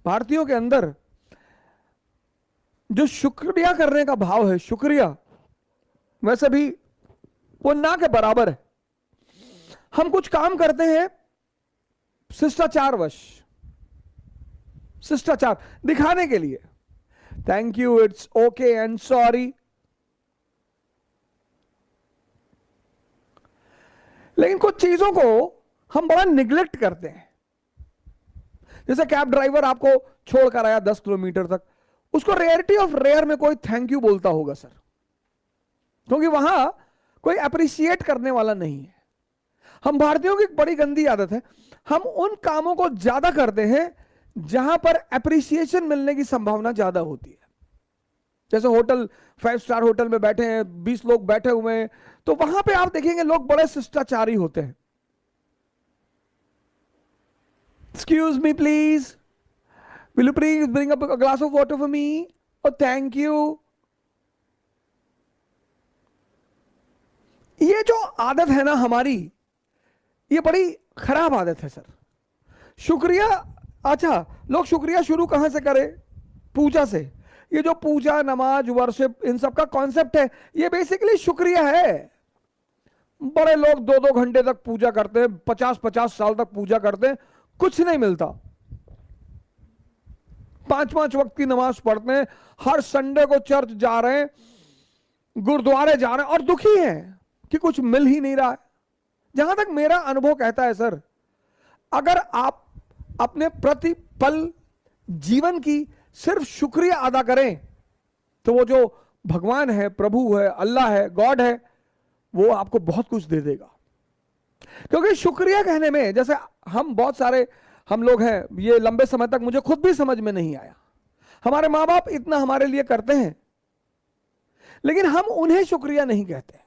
भारतीयों के अंदर जो शुक्रिया करने का भाव है, शुक्रिया, वैसे भी वो ना के बराबर है। हम कुछ काम करते हैं शिष्टाचारवश, शिष्टाचार दिखाने के लिए, thank you, it's okay and sorry. लेकिन कुछ चीजों को हम बड़ा निग्लेक्ट करते हैं। जैसे कैब ड्राइवर आपको छोड़कर आया 10 किलोमीटर तक, उसको रेयरिटी ऑफ रेयर में कोई थैंक यू बोलता होगा सर, क्योंकि वहां कोई अप्रिशिएट करने वाला नहीं है। हम भारतीयों की एक बड़ी गंदी आदत है, हम उन कामों को ज्यादा करते हैं जहां पर अप्रिसिएशन मिलने की संभावना ज्यादा होती है। जैसे होटल, 5 स्टार होटल में बैठे हैं, 20 लोग बैठे हुए हैं, तो वहां पे आप देखेंगे लोग बड़े शिष्टाचारी होते हैं। Excuse me please, will you please bring up a glass of water for me, और थैंक यू। ये जो आदत है ना हमारी, ये बड़ी खराब आदत है सर। शुक्रिया, अच्छा लोग शुक्रिया शुरू कहां से करें? पूजा से। ये जो पूजा, नमाज, वर्शिप, इन सब का कॉन्सेप्ट है, ये बेसिकली शुक्रिया है। बड़े लोग 2-2 घंटे तक पूजा करते हैं, 50-50 साल तक पूजा करते हैं, कुछ नहीं मिलता। 5-5 वक्त की नमाज पढ़ते हैं, हर संडे को चर्च जा रहे हैं, गुरुद्वारे जा रहे हैं, और दुखी हैं कि कुछ मिल ही नहीं रहा है। जहां तक मेरा अनुभव कहता है सर, अगर आप अपने प्रतिपल जीवन की सिर्फ शुक्रिया अदा करें, तो वो जो भगवान है, प्रभु है, अल्लाह है, गॉड है, वो आपको बहुत कुछ दे देगा। क्योंकि शुक्रिया कहने में, जैसे हम बहुत सारे हम लोग हैं, ये लंबे समय तक मुझे खुद भी समझ में नहीं आया। हमारे माँ बाप इतना हमारे लिए करते हैं, लेकिन हम उन्हें शुक्रिया नहीं कहते।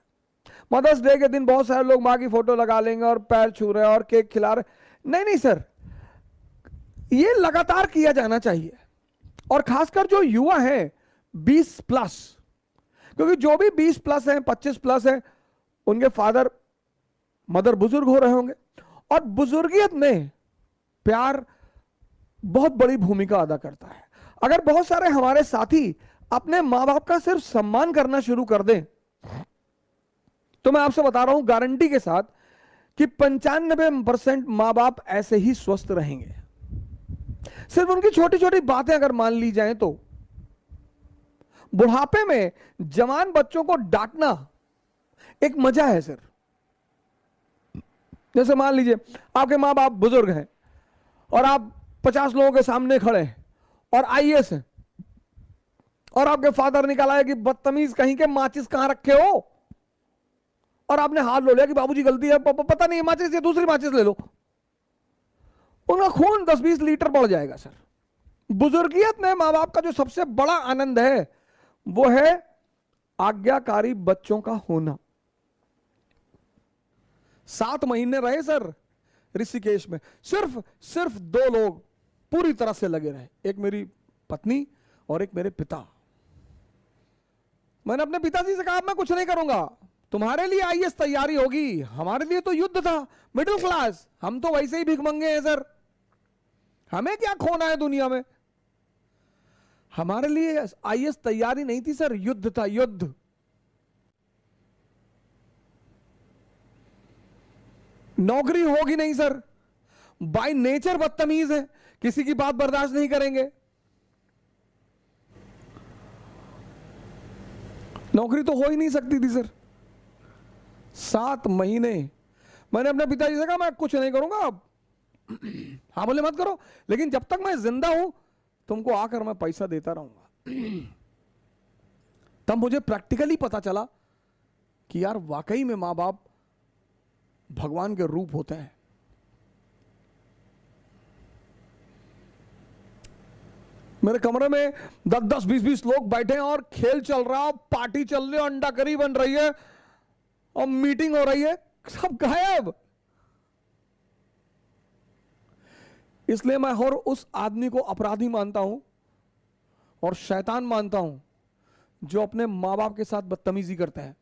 मदर्स डे के दिन बहुत सारे लोग माँ की फोटो लगा लेंगे और पैर छू रहे हैं और केक खिला रहे। नहीं नहीं सर, ये लगातार किया जाना चाहिए। और खासकर जो युवा हैं 20 प्लस, क्योंकि जो भी 20 प्लस हैं, 25 प्लस हैं, उनके फादर मदर बुजुर्ग हो रहे होंगे, और बुजुर्गियत में प्यार बहुत बड़ी भूमिका अदा करता है। अगर बहुत सारे हमारे साथी अपने मां बाप का सिर्फ सम्मान करना शुरू कर दें, तो मैं आपसे बता रहा हूं गारंटी के साथ कि 95% मां बाप ऐसे ही स्वस्थ रहेंगे। सिर्फ उनकी छोटी छोटी बातें अगर मान ली जाएं तो। बुढ़ापे में जवान बच्चों को डांटना एक मजा है सर। जैसे मान लीजिए आपके मां बाप बुजुर्ग हैं और आप 50 लोगों के सामने खड़े हैं और आईएएस हैं, और आपके फादर निकाला है कि बदतमीज कहीं के, माचिस कहां रखे हो, और आपने हाथ लो लिया कि बाबूजी गलती है, पता नहीं माचिस, ये दूसरी माचिस ले लो। उनका खून 10-20 लीटर बढ़ जाएगा सर। बुजुर्गियत में मां बाप का जो सबसे बड़ा आनंद है वो है आज्ञाकारी बच्चों का होना। 7 महीने रहे सर ऋषिकेश में, सिर्फ 2 लोग पूरी तरह से लगे रहे, एक मेरी पत्नी और एक मेरे पिता। मैंने अपने पिताजी से कहा मैं कुछ नहीं करूंगा, तुम्हारे लिए आईएएस तैयारी होगी, हमारे लिए तो युद्ध था, मिडिल क्लास, हम तो वैसे ही भिखमंगे हैं सर, हमें क्या खोना है दुनिया में। हमारे लिए आईएएस तैयारी नहीं थी सर, युद्ध था, युद्ध। नौकरी होगी नहीं सर, बाय नेचर बदतमीज है, किसी की बात बर्दाश्त नहीं करेंगे। नौकरी तो हो ही नहीं सकती थी सर। 7 महीने मैंने अपने पिताजी से कहा मैं कुछ नहीं करूंगा। हाँ बोले मत करो, लेकिन जब तक मैं जिंदा हूं तुमको आकर मैं पैसा देता रहूंगा। तब मुझे प्रैक्टिकली पता चला कि यार वाकई में मां बाप भगवान के रूप होते हैं। मेरे कमरे में 10-10, 20-20 लोग बैठे हैं और खेल चल रहा, पार्टी चल रही है, अंडा करी बन रही है और मीटिंग हो रही है, सब गायब। इसलिए मैं हर उस आदमी को अपराधी मानता हूं और शैतान मानता हूं जो अपने मां बाप के साथ बदतमीजी करते हैं।